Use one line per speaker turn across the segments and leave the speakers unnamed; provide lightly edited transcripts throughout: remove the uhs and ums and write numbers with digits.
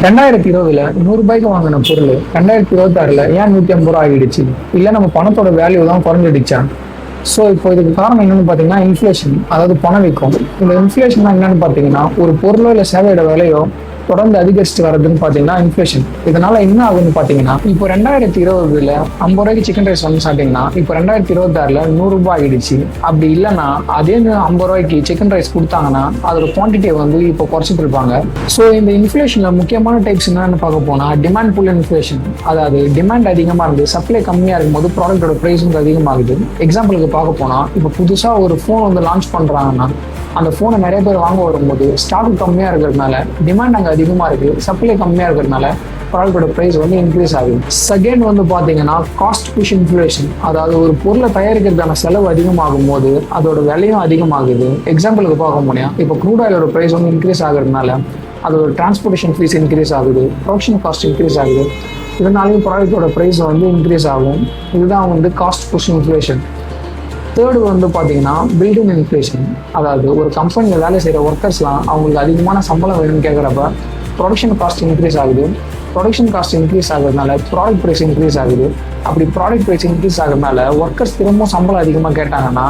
2020 100 வாங்கின பொருள் 2026 ஏன் 150 ஆகிடுச்சு? இல்லை நம்ம பணத்தோட வேல்யூ தான் குறைஞ்சிடுச்சா? ஸோ இப்போ இதுக்கு காரணம் என்னன்னு பார்த்தீங்கன்னா இன்ஃப்ளேஷன், அதாவது பணவீக்கம். இந்த இன்ஃப்ளேஷன் என்னன்னு பார்த்தீங்கன்னா ஒரு பொருளோ இல்லை சேவையோட விலையோ தொடர்ந்து அதிகரிச்சுட்டு வர்றதுன்னு பார்த்தீங்கன்னா இன்ஃப்ளேஷன். இதனால என்ன ஆகுதுன்னு பார்த்தீங்கன்னா இப்போ 2020 50 சிக்கன் ரைஸ் வந்து சாப்பிட்டீங்கன்னா இப்போ 2026 100 ஆகிடுச்சு. அப்படி இல்லைன்னா அதே 50 சிக்கன் ரைஸ் கொடுத்தாங்கன்னா அதோட குவான்டிட்டியை வந்து இப்போ குறைச்சிட்டு இருப்பாங்க. ஸோ இந்த இன்ஃப்ளேஷன்ல முக்கியமான டைப்ஸ் என்னன்னு பார்க்க போனா டிமாண்ட் புல் இன்ஃப்ளேஷன், அதாவது டிமாண்ட் அதிகமாக இருந்து சப்ளை கம்மியாக இருக்கும்போது ப்ராடக்டோட ப்ரைஸ் வந்து அதிகமாகுது. எக்ஸாம்பிளுக்கு பார்க்க போனா இப்போ புதுசாக ஒரு ஃபோன் வந்து லான்ச் பண்றாங்கன்னா அந்த ஃபோனை நிறைய பேர் வாங்க வரும்போது ஸ்டாக் கம்மியாக இருக்கிறதுனால டிமாண்ட் அங்கே அதிகமாக இருக்கு, சப்ளை கம்மியாக இருக்கிறதுனால ப்ராடக்டோட ப்ரைஸ் வந்து இன்க்ரீஸ் ஆகுது. செகண்ட் வந்து பார்த்தீங்கன்னா காஸ்ட் புஷ் இன்ஃப்ளேஷன், அதாவது ஒரு பொருளை தயாரிக்கிறதுக்கான செலவு அதிகமாகும் போது அதோட விலையும் அதிகமாகுது. எக்ஸாம்பிளுக்கு பார்க்க முடியும் இப்போ க்ரூட் ஆயிலோட ப்ரைஸ் வந்து இன்க்ரீஸ் ஆகுறதுனால அதோட டிரான்ஸ்போர்ட்டேஷன் ஃபீஸ் இன்க்ரீஸ் ஆகுது, ப்ரொடக்ஷன் காஸ்ட் இன்க்ரீஸ் ஆகுது. இதனாலையும் ப்ராடக்டோட ப்ரைஸ் வந்து இன்க்ரீஸ் ஆகும். இதுதான் வந்து காஸ்ட் புஷ் இன்ஃப்ளேஷன். தேர்டு வந்து பார்த்தீங்கன்னா பில்டிங் இன்ஃப்ளேஷன், அதாவது ஒரு கம்பெனியில் வேலை செய்கிற ஒர்க்கர்ஸ்லாம் அவங்களுக்கு அதிகமான சம்பளம் வேணும்னு கேட்குறப்ப ப்ரொடக்ஷன் காஸ்ட் இன்க்ரீஸ் ஆகுது. ப்ரொடக்ஷன் காஸ்ட் இன்க்ரீஸ் ஆகுறதுனால ப்ராடக்ட் ப்ரைஸ் இன்க்ரீஸ் ஆகுது. அப்படி ப்ராடக்ட் ப்ரைஸ் இன்க்ரீஸ் ஆகுறதுனால ஒர்க்கர்ஸ் திரும்பவும் சம்பளம் அதிகமாக கேட்டாங்கன்னா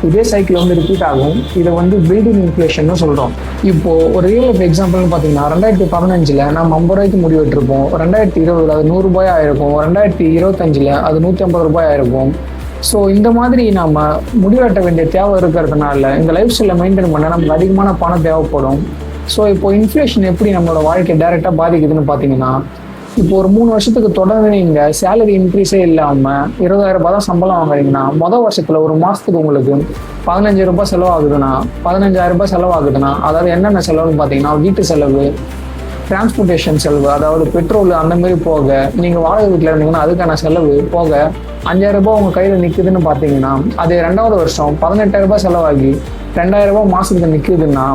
இதே சைக்கிள் வந்து ரிப்பீட் ஆகும். இதை வந்து பில்டிங் இன்ஃப்ளேஷன் சொல்கிறோம். இப்போ ஒரு ரியல் லைஃப் எக்ஸாம்பிள்னு பார்த்தீங்கன்னா 2015 நம்ம 50 முடிவெட்டிருப்போம், 2020 அது 100 ஆயிருக்கும், 2025 அது 150 ஆயிருக்கும். ஸோ இந்த மாதிரி நம்ம முடிவெட்ட வேண்டிய தேவை இருக்கிறதுனால இந்த லைஃப் ஸ்டைலை மெயின்டைன் பண்ண நமக்கு அதிகமான பணம் தேவைப்படும். ஸோ இப்போ இன்ஃப்ளேஷன் எப்படி நம்மளோட வாழ்க்கையை டைரெக்டாக பாதிக்குதுன்னு பார்த்தீங்கன்னா இப்போ ஒரு 3 வருஷத்துக்கு தொடர்ந்து நீங்கள் சேலரி இன்க்ரீஸே இல்லாமல் 20,000 தான் சம்பளம் வாங்குறீங்கன்னா மொதல் வருஷத்தில் ஒரு மாதத்துக்கு உங்களுக்கு 15,000 செலவாகுதுன்னா 15,000 செலவாகுதுன்னா அதாவது என்னென்ன செலவுன்னு பார்த்தீங்கன்னா வீட்டு செலவு, டிரான்ஸ்போர்ட்டேஷன் செலவு, அதாவது பெட்ரோல் அந்த மாதிரி போக, நீங்கள் வாடகை வீட்டில் இருந்தீங்கன்னா அதுக்கான செலவு போக 5,000 உங்கள் கையில் நிற்குதுன்னு பார்த்தீங்கன்னா அது 2வது வருஷம் 18,000 செலவாகி 2,000 மாதத்துக்கு நிற்குதுன்னா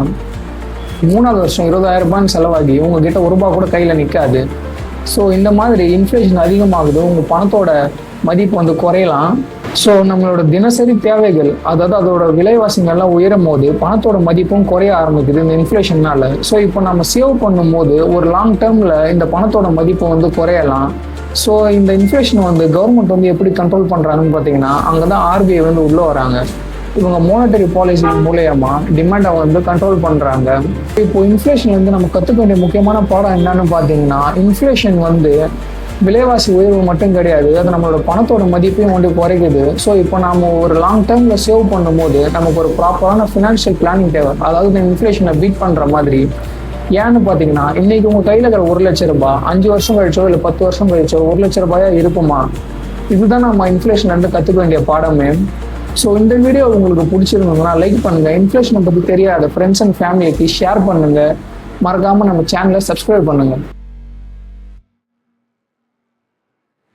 3வது வருஷம் 20,000 செலவாகி உங்ககிட்ட ₹1 கூட கையில் நிற்காது. ஸோ இந்த மாதிரி இன்ஃப்ளேஷன் அதிகமாகுது, உங்கள் பணத்தோட மதிப்பு வந்து குறையலாம். ஸோ நம்மளோட தினசரி தேவைகள், அதாவது அதோட விலைவாசிகள்லாம் உயரும் போது பணத்தோட மதிப்பும் குறைய ஆரம்பிக்குது இந்த இன்ஃப்ளேஷன்னால. ஸோ இப்போ நம்ம சேவ் பண்ணும்போது ஒரு லாங் டேர்மில் இந்த பணத்தோட மதிப்பு வந்து குறையலாம். ஸோ இந்த இன்ஃப்ளேஷன் வந்து கவர்மெண்ட் வந்து எப்படி கண்ட்ரோல் பண்ணுறாங்கன்னு பார்த்தீங்கன்னா அங்கே தான் RBI வந்து உள்ளே வராங்க. இவங்க மோனட்டரி பாலிசி மூலயமா டிமாண்டை வந்து கண்ட்ரோல் பண்ணுறாங்க. இப்போ இன்ஃப்ளேஷன் வந்து நம்ம கற்றுக்க வேண்டிய முக்கியமான பாடம் என்னன்னு பார்த்தீங்கன்னா இன்ஃப்ளேஷன் வந்து விலைவாசி உயர்வு மட்டும் கிடையாது, அது நம்மளோட பணத்தோட மதிப்பையும் வந்து குறைக்குது. ஸோ இப்போ நம்ம ஒரு லாங் டேர்மில் சேவ் பண்ணும்போது நமக்கு ஒரு ப்ராப்பரான ஃபினான்ஷியல் பிளானிங் தேவை, அதாவது இந்த இன்ஃப்ளேஷனை பீட் பண்ணுற மாதிரி. ஏன்னு பார்த்தீங்கன்னா இன்னைக்கு உங்கள் கையில் இருக்கிற ₹1,00,000 5 வருஷம் கழிச்சோ இல்லை 10 வருஷம் கழிச்சோ ₹1,00,000 இருக்குமா? இதுதான் நம்ம இன்ஃப்ளேஷன் வந்து கற்றுக்க வேண்டிய பாடமே. ஸோ இந்த வீடியோ உங்களுக்கு பிடிச்சிருந்ததுன்னா லைக் பண்ணுங்கள், இன்ஃப்ளேஷனை பற்றி தெரியாத ஃப்ரெண்ட்ஸ் அண்ட் ஃபேமிலிக்கு ஷேர் பண்ணுங்கள், மறக்காமல் நம்ம சேனலை சப்ஸ்கிரைப் பண்ணுங்கள்.